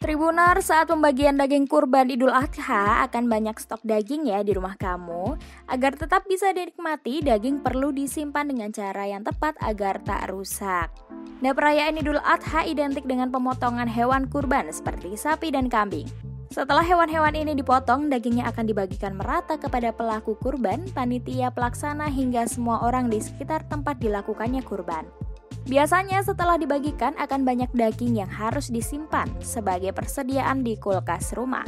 Tribuner, saat pembagian daging kurban Idul Adha akan banyak stok daging ya di rumah kamu. Agar tetap bisa dinikmati, daging perlu disimpan dengan cara yang tepat agar tak rusak. Nah, perayaan Idul Adha identik dengan pemotongan hewan kurban seperti sapi dan kambing. Setelah hewan-hewan ini dipotong, dagingnya akan dibagikan merata kepada pelaku kurban, panitia pelaksana hingga semua orang di sekitar tempat dilakukannya kurban. Biasanya setelah dibagikan akan banyak daging yang harus disimpan sebagai persediaan di kulkas rumah.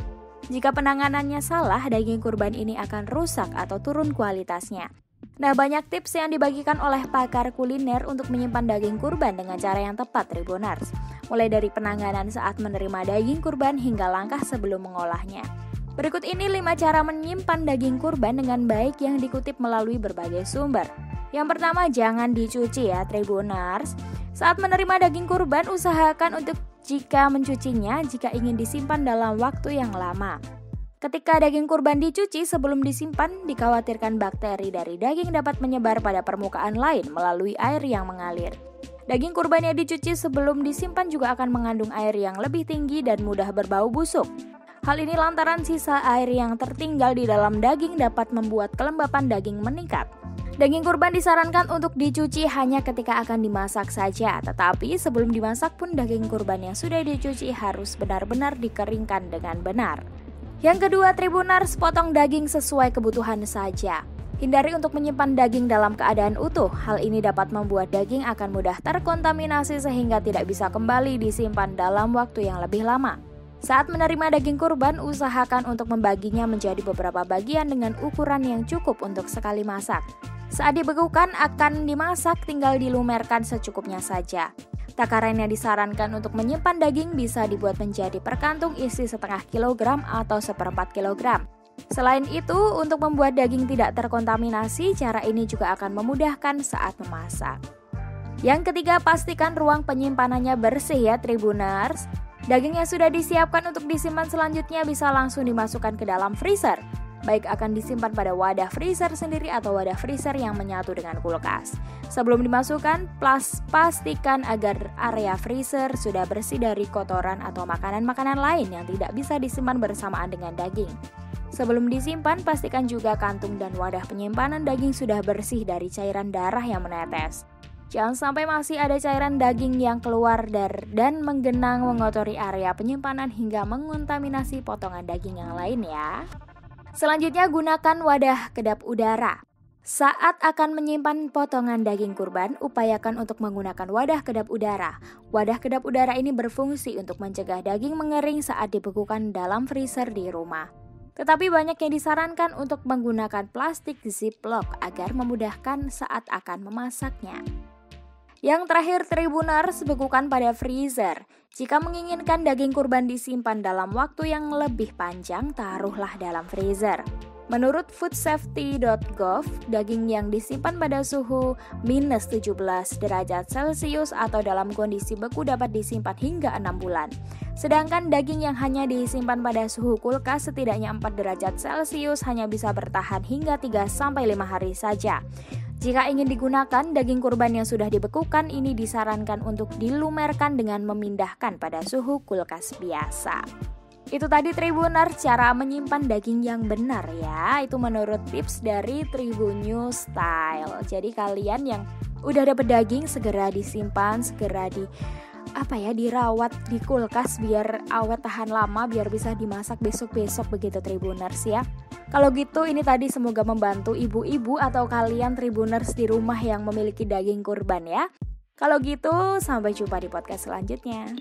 Jika penanganannya salah, daging kurban ini akan rusak atau turun kualitasnya. Nah, banyak tips yang dibagikan oleh pakar kuliner untuk menyimpan daging kurban dengan cara yang tepat, Tribuners. Mulai dari penanganan saat menerima daging kurban hingga langkah sebelum mengolahnya. Berikut ini 5 cara menyimpan daging kurban dengan baik yang dikutip melalui berbagai sumber. Yang pertama, jangan dicuci ya, Tribuners. Saat menerima daging kurban, usahakan untuk jika mencucinya jika ingin disimpan dalam waktu yang lama. Ketika daging kurban dicuci sebelum disimpan, dikhawatirkan bakteri dari daging dapat menyebar pada permukaan lain melalui air yang mengalir. Daging kurban yang dicuci sebelum disimpan juga akan mengandung air yang lebih tinggi dan mudah berbau busuk. Hal ini lantaran sisa air yang tertinggal di dalam daging dapat membuat kelembapan daging meningkat. Daging kurban disarankan untuk dicuci hanya ketika akan dimasak saja, tetapi sebelum dimasak pun daging kurban yang sudah dicuci harus benar-benar dikeringkan dengan benar. Yang kedua, Tribuners, potong daging sesuai kebutuhan saja. Hindari untuk menyimpan daging dalam keadaan utuh. Hal ini dapat membuat daging akan mudah terkontaminasi sehingga tidak bisa kembali disimpan dalam waktu yang lebih lama. Saat menerima daging kurban, usahakan untuk membaginya menjadi beberapa bagian dengan ukuran yang cukup untuk sekali masak. Saat dibekukan akan dimasak, tinggal dilumerkan secukupnya saja. Takaran yang disarankan untuk menyimpan daging bisa dibuat menjadi per kantung isi setengah kilogram atau 1/4 kilogram. Selain itu, untuk membuat daging tidak terkontaminasi, cara ini juga akan memudahkan saat memasak. Yang ketiga, pastikan ruang penyimpanannya bersih ya, Tribuners. Daging yang sudah disiapkan untuk disimpan selanjutnya bisa langsung dimasukkan ke dalam freezer. Baik akan disimpan pada wadah freezer sendiri atau wadah freezer yang menyatu dengan kulkas. Sebelum dimasukkan, pastikan agar area freezer sudah bersih dari kotoran atau makanan-makanan lain yang tidak bisa disimpan bersamaan dengan daging. Sebelum disimpan, pastikan juga kantung dan wadah penyimpanan daging sudah bersih dari cairan darah yang menetes. Jangan sampai masih ada cairan daging yang keluar dan menggenang mengotori area penyimpanan hingga mengontaminasi potongan daging yang lain ya. Selanjutnya, gunakan wadah kedap udara. Saat akan menyimpan potongan daging kurban, upayakan untuk menggunakan wadah kedap udara. Wadah kedap udara ini berfungsi untuk mencegah daging mengering saat dibekukan dalam freezer di rumah. Tetapi banyak yang disarankan untuk menggunakan plastik ziplock agar memudahkan saat akan memasaknya. Yang terakhir, Tribuners, bekukan pada freezer. Jika menginginkan daging kurban disimpan dalam waktu yang lebih panjang, taruhlah dalam freezer. Menurut foodsafety.gov, daging yang disimpan pada suhu minus 17 derajat Celcius atau dalam kondisi beku dapat disimpan hingga 6 bulan. Sedangkan daging yang hanya disimpan pada suhu kulkas setidaknya 4 derajat Celcius hanya bisa bertahan hingga 3-5 hari saja. Jika ingin digunakan, daging kurban yang sudah dibekukan ini disarankan untuk dilumerkan dengan memindahkan pada suhu kulkas biasa. Itu tadi, Tribuner, cara menyimpan daging yang benar ya. Itu menurut tips dari Tribun News Style. Jadi kalian yang udah dapet daging segera disimpan, segera dirawat di kulkas biar awet tahan lama, biar bisa dimasak besok-besok begitu, Tribuners ya. Kalau gitu, ini tadi semoga membantu ibu-ibu atau kalian Tribuners di rumah yang memiliki daging kurban ya. Kalau gitu, sampai jumpa di podcast selanjutnya.